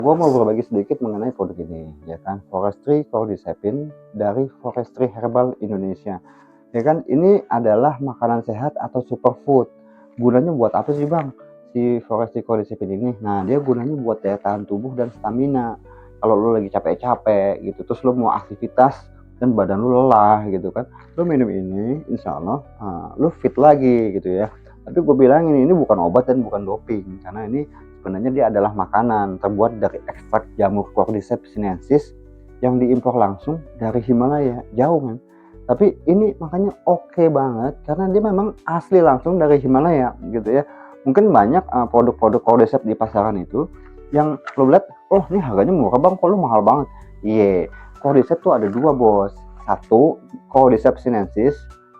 Gue mau berbagi sedikit mengenai produk ini, ya kan, Forestry Cordyceps dari Forestry Herbal Indonesia. Ya kan, ini adalah makanan sehat atau superfood. Gunanya buat apa sih bang? Si Forestry Cordyceps ini, nah dia gunanya buat daya tahan tubuh dan stamina. Kalau lo lagi capek-capek gitu, terus lo mau aktivitas dan badan lo lelah gitu kan, lo minum ini, insya Allah lo fit lagi gitu ya. Tapi gue bilang ini bukan obat dan bukan doping, karena ini sebenarnya dia adalah makanan terbuat dari ekstrak jamur Cordyceps sinensis yang diimpor langsung dari Himalaya, jauh men. Tapi ini makanya oke banget karena dia memang asli langsung dari Himalaya gitu ya. Mungkin banyak produk-produk Cordyceps di pasaran itu yang lo lihat, oh ini harganya murah bang, kok lo mahal banget. Iya, Cordyceps tuh ada dua bos. Satu, Cordyceps sinensis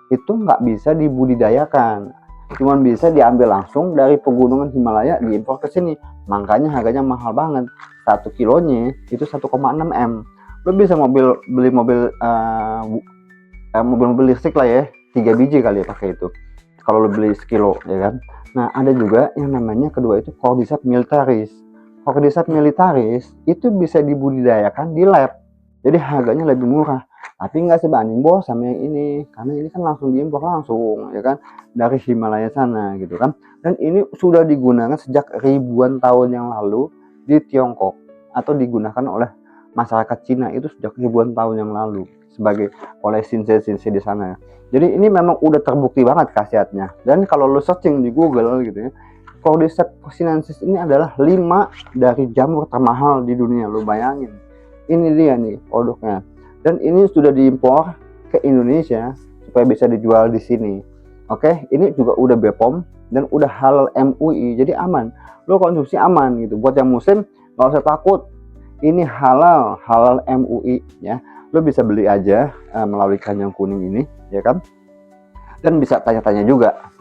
itu nggak bisa dibudidayakan, cuman bisa diambil langsung dari pegunungan Himalaya diimpor ke sini, makanya harganya mahal banget. 1 kilonya itu 1,6 M. Lo bisa beli mobil listrik lah ya, 3 biji kali ya pakai itu kalau lo beli sekilo ya kan. Nah ada juga yang namanya kedua itu Cordyceps militaris. Cordyceps militaris itu bisa dibudidayakan di lab, jadi harganya lebih murah, tapi nggak sebanding bos sama yang ini, karena ini kan langsung diimpor langsung ya kan dari Himalaya sana gitu kan. Dan ini sudah digunakan sejak ribuan tahun yang lalu di Tiongkok, atau digunakan oleh masyarakat Cina itu sejak ribuan tahun yang lalu sebagai oleh sinse-sinse di sana. Jadi ini memang udah terbukti banget khasiatnya. Dan kalau lo searching di Google gitu ya, Cordyceps sinensis ini adalah 5 dari jamur termahal di dunia. Lo bayangin, ini dia nih produknya, dan ini sudah diimpor ke Indonesia supaya bisa dijual di sini. Oke, ini juga udah BPOM dan udah halal MUI, jadi aman. Lo konsumsi aman gitu. Buat yang muslim nggak usah takut, ini halal MUI ya. Lo bisa beli aja melalui keranjang kuning ini ya kan, dan bisa tanya-tanya juga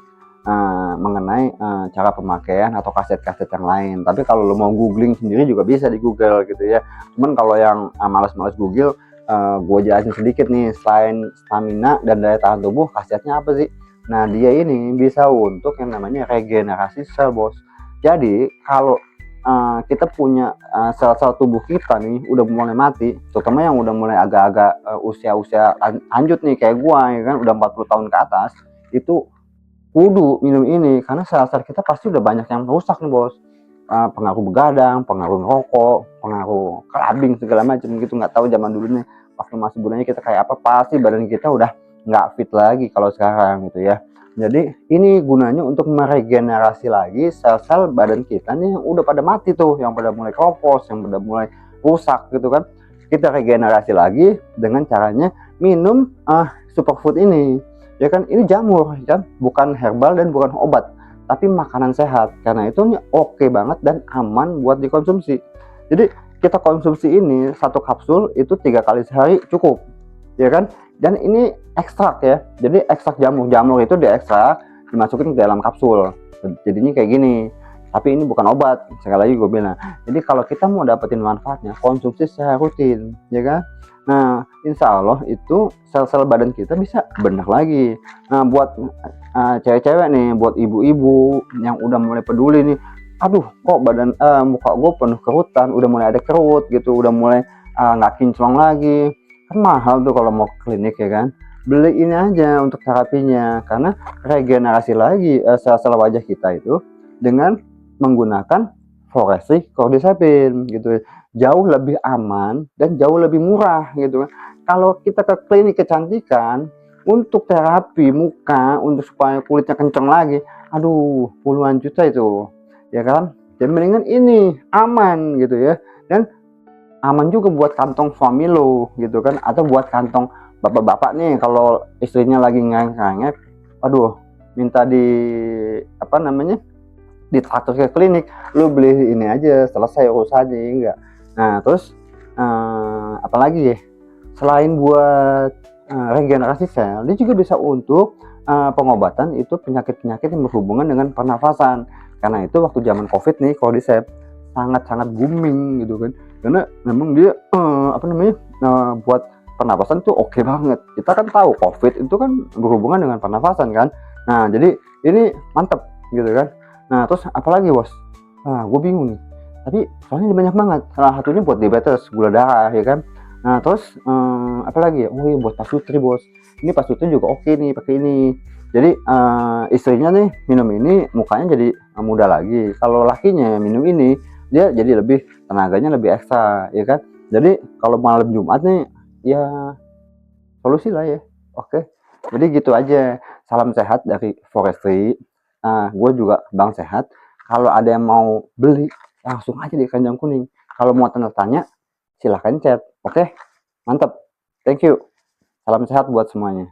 mengenai cara pemakaian atau kaset-kaset yang lain. Tapi kalau lo mau googling sendiri juga bisa di Google gitu ya. Cuman kalau yang malas-malas Google, gue jelasin sedikit nih. Selain stamina dan daya tahan tubuh, khasiatnya apa sih? Nah dia ini bisa untuk yang namanya regenerasi sel bos. Jadi kalau kita punya sel-sel tubuh kita nih udah mulai mati, terutama yang udah mulai agak-agak usia-usia lanjut nih kayak gua ya kan, udah 40 tahun ke atas, itu kudu minum ini karena sel-sel kita pasti udah banyak yang rusak nih bos. Pengaruh begadang, pengaruh rokok, pengaruh clubbing segala macam gitu. Nggak tahu zaman dulu nih waktu masih budanya kita kayak apa, pasti badan kita udah nggak fit lagi kalau sekarang gitu ya. Jadi ini gunanya untuk meregenerasi lagi sel-sel badan kita nih yang udah pada mati tuh, yang pada mulai keropos, yang udah mulai rusak gitu kan. Kita regenerasi lagi dengan caranya minum superfood ini ya kan. Ini jamur kan, bukan herbal dan bukan obat, tapi makanan sehat. Karena itu oke banget dan aman buat dikonsumsi. Jadi kita konsumsi ini 1 kapsul itu 3 kali sehari cukup ya kan. Dan ini ekstrak ya, jadi ekstrak jamur itu diekstrak, dimasukin ke dalam kapsul, jadinya kayak gini. Tapi ini bukan obat, sekali lagi gue bilang. Jadi kalau kita mau dapetin manfaatnya, konsumsi secara rutin ya kan. Nah insya Allah itu sel-sel badan kita bisa benar lagi. Nah buat cewek-cewek nih, buat ibu-ibu yang udah mulai peduli nih, aduh kok badan muka gue penuh kerutan, udah mulai ada kerut gitu, udah mulai nggak kinclong lagi, kan mahal tuh kalau mau ke klinik ya kan. Beli ini aja untuk terapinya, karena regenerasi lagi sel-sel wajah kita itu dengan menggunakan Forestry Cordyceps gitu, jauh lebih aman dan jauh lebih murah gitu kan. Kalau kita ke klinik kecantikan untuk terapi muka, untuk supaya kulitnya kenceng lagi, aduh puluhan juta itu ya kan. Jadi mendingan ini aman gitu ya, dan aman juga buat kantong suami lo gitu kan, atau buat kantong bapak-bapak nih kalau istrinya lagi ngangek, aduh minta ditraktor ke klinik, lu beli ini aja selesai urusannya enggak. Nah terus apalagi ya, selain buat regenerasi sel, dia juga bisa untuk pengobatan itu penyakit-penyakit yang berhubungan dengan pernafasan. Karena itu waktu zaman COVID nih, Cordyceps sangat-sangat booming gitu kan, karena memang dia buat pernapasan tuh oke banget. Kita kan tahu COVID itu kan berhubungan dengan pernapasan kan. Nah jadi ini mantep gitu kan. Nah terus apalagi bos, gue bingung nih, tapi soalnya banyak banget. Salah satunya buat diabetes, gula darah ya kan. Nah terus apa lagi ya? Oh iya buat pasutri bos. Ini pasutri juga oke nih pakai ini. Jadi istrinya nih minum ini mukanya jadi muda lagi. Kalau lakinya minum ini dia jadi lebih tenaganya lebih ekstra ya kan. Jadi kalau malam Jumat nih ya solusi lah ya. Oke. Jadi gitu aja. Salam sehat dari Forestry. Nah, gue juga Bang Sehat. Kalau ada yang mau beli langsung aja di Keranjang Kuning. Kalau mau tanya silahkan chat. Oke, mantap. Thank you. Salam sehat buat semuanya.